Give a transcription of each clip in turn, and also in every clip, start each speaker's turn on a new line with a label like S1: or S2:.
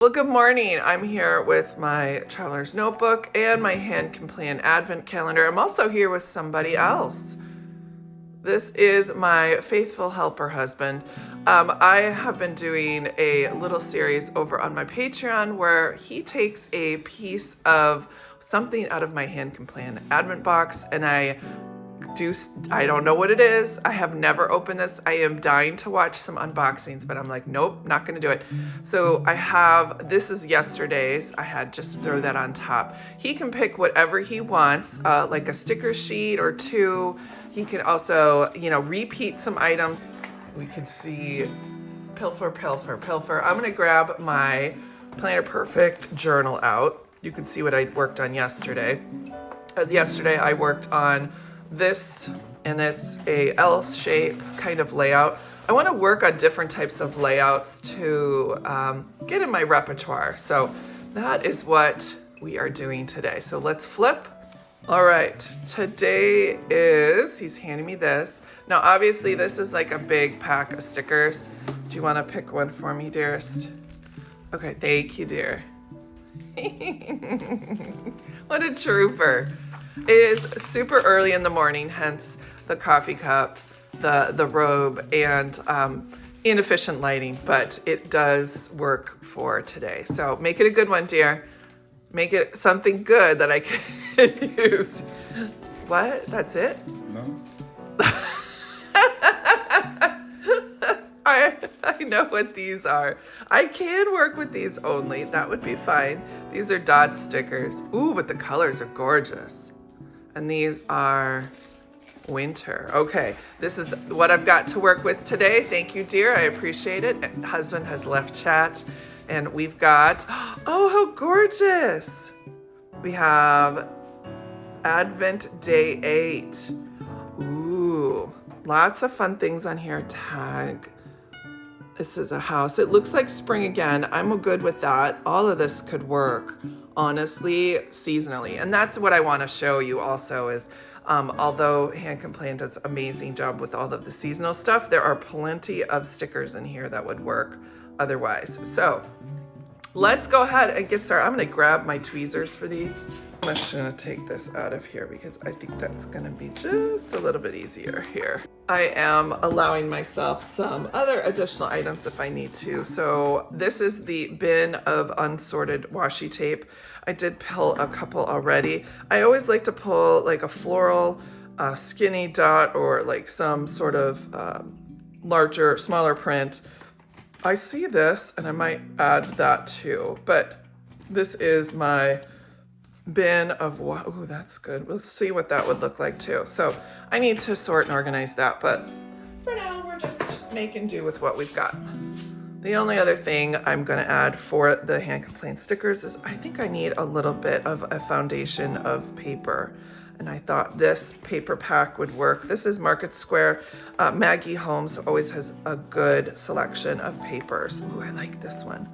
S1: Well, good morning. I'm here with my traveler's notebook and my hand can plan advent calendar. I'm also here with somebody else. This is my faithful helper husband. I have been doing a little series over on my Patreon where he takes a piece of something out of my hand can plan advent box and I don't know what it is. I have never opened this. I am dying to watch some unboxings, but I'm like, nope, not gonna do it. So this is yesterday's. I had just throw that on top. He can pick whatever he wants, like a sticker sheet or two. He can also, repeat some items. We can see pilfer. I'm gonna grab my Planner Perfect journal out. You can see what I worked on yesterday. Yesterday I worked on this, and it's a L shape kind of layout. I want to work on different types of layouts to get in my repertoire. So that is what we are doing today. So let's flip. All right, today he's handing me this. Now, obviously this is like a big pack of stickers. Do you want to pick one for me, dearest? Okay, thank you, dear. What a trooper. It is super early in the morning, hence the coffee cup, the robe, and inefficient lighting, but it does work for today. So make it a good one, dear. Make it something good that I can use. What? That's it?
S2: No.
S1: I know what these are. I can work with these only. That would be fine. These are dot stickers. Ooh, but the colors are gorgeous. And these are winter. Okay, this is what I've got to work with today. Thank you, dear. I appreciate it. Husband has left chat. And we've got, oh, how gorgeous. We have Advent Day 8. Ooh, lots of fun things on here. Tag. This is a house. It looks like spring again. I'm good with that. All of this could work, honestly, seasonally. And that's what I want to show you also is, although Hand Complain does an amazing job with all of the seasonal stuff, there are plenty of stickers in here that would work otherwise. So let's go ahead and get started. I'm going to grab my tweezers for these. I'm just going to take this out of here because I think that's going to be just a little bit easier here. I am allowing myself some other additional items if I need to. So this is the bin of unsorted washi tape. I did pull a couple already. I always like to pull like a floral, skinny dot, or like some sort of larger, smaller print. I see this and I might add that too, but this is my bin of what? Ooh, that's good. Let's see what that would look like too. So I need to sort and organize that, but for now we're just making do with what we've got. The only other thing I'm going to add for the Hand Complain stickers is I think I need a little bit of a foundation of paper. And I thought this paper pack would work. This is Market Square. Maggie Holmes always has a good selection of papers. Ooh, I like this one.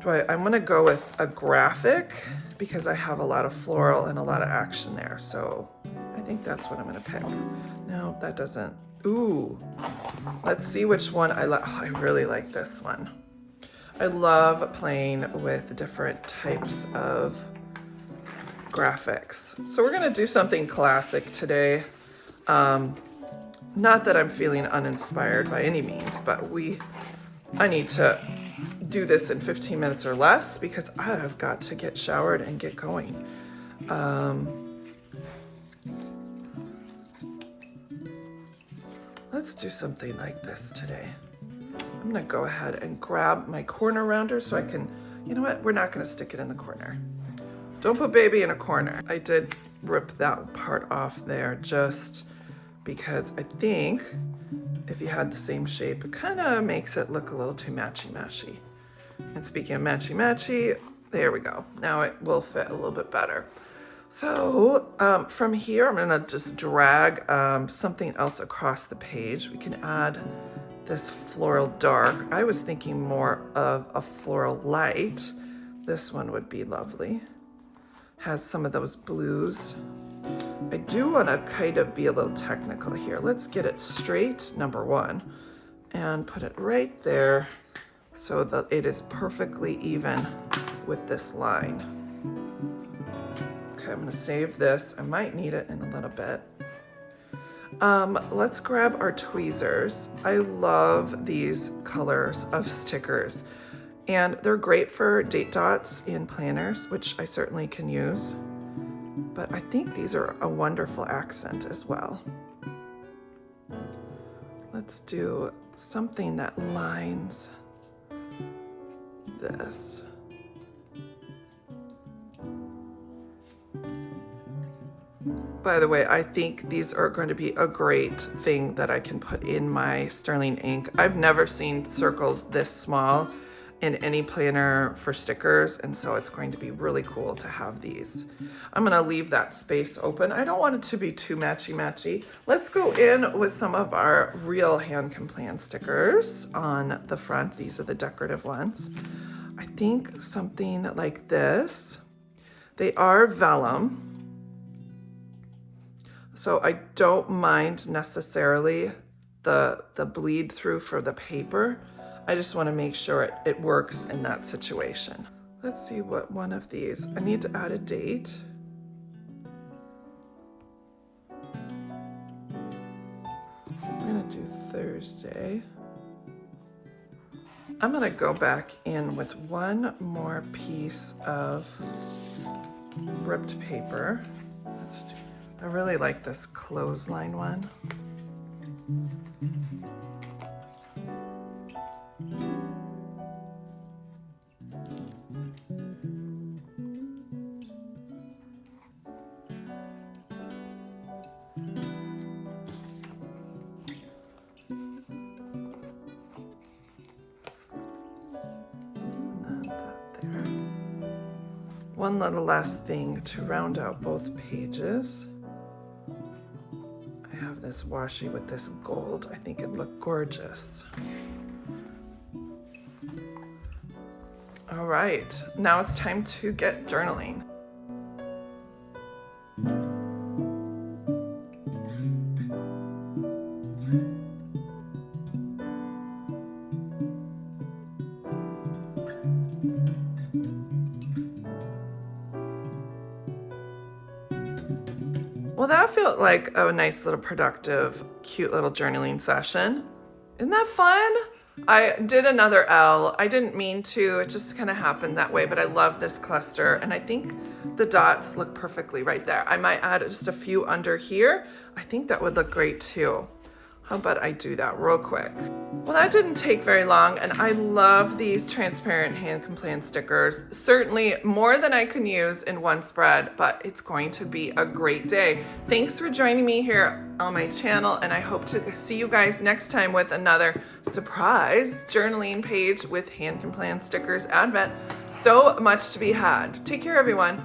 S1: I'm gonna go with a graphic because I have a lot of floral and a lot of action there. So I think that's what I'm gonna pick. No, that doesn't. Ooh, let's see which one I like. Oh, I really like this one. I love playing with different types of graphics. So we're gonna do something classic today. Not that I'm feeling uninspired by any means, but I need to do this in 15 minutes or less because I have got to get showered and get going. Let's do something like this today. I'm gonna go ahead and grab my corner rounder so I can, you know what? We're not gonna stick it in the corner. Don't put baby in a corner. I did rip that part off there just because I think if you had the same shape, it kind of makes it look a little too matchy-matchy. And speaking of matchy-matchy, there we go. Now it will fit a little bit better. So from here, I'm gonna just drag something else across the page. We can add this floral dark. I was thinking more of a floral light. This one would be lovely. Has some of those blues. I do want to kind of be a little technical here. Let's get it straight, number one, and put it right there so that it is perfectly even with this line. Okay, I'm gonna save this. I might need it in a little bit. Let's grab our tweezers. I love these colors of stickers, and they're great for date dots in planners, which I certainly can use, but I think these are a wonderful accent as well. Let's do something that lines this. By the way, I think these are going to be a great thing that I can put in my sterling ink. I've never seen circles this small in any planner for stickers, and so it's going to be really cool to have these. I'm gonna leave that space open. I don't want it to be too matchy-matchy. Let's go in with some of our real hand plan stickers on the front. These are the decorative ones. I think something like this. They are vellum, so I don't mind necessarily the bleed through for the paper. I just want to make sure it works in that situation. Let's see what one of these. I need to add a date. I'm going to do Thursday. I'm going to go back in with one more piece of ripped paper. I really like this clothesline one. One little last thing to round out both pages. I have this washi with this gold. I think it looked gorgeous. All right, now it's time to get journaling. Well, that felt like a nice little productive, cute little journaling session. Isn't that fun? I did another L. I didn't mean to, it just kind of happened that way, but I love this cluster, and I think the dots look perfectly right there. I might add just a few under here. I think that would look great too. How about I do that real quick? Well, that didn't take very long, and I love these transparent hand plan stickers. Certainly more than I can use in one spread, but it's going to be a great day. Thanks for joining me here on my channel, and I hope to see you guys next time with another surprise journaling page with hand plan stickers advent. So much to be had. Take care, everyone.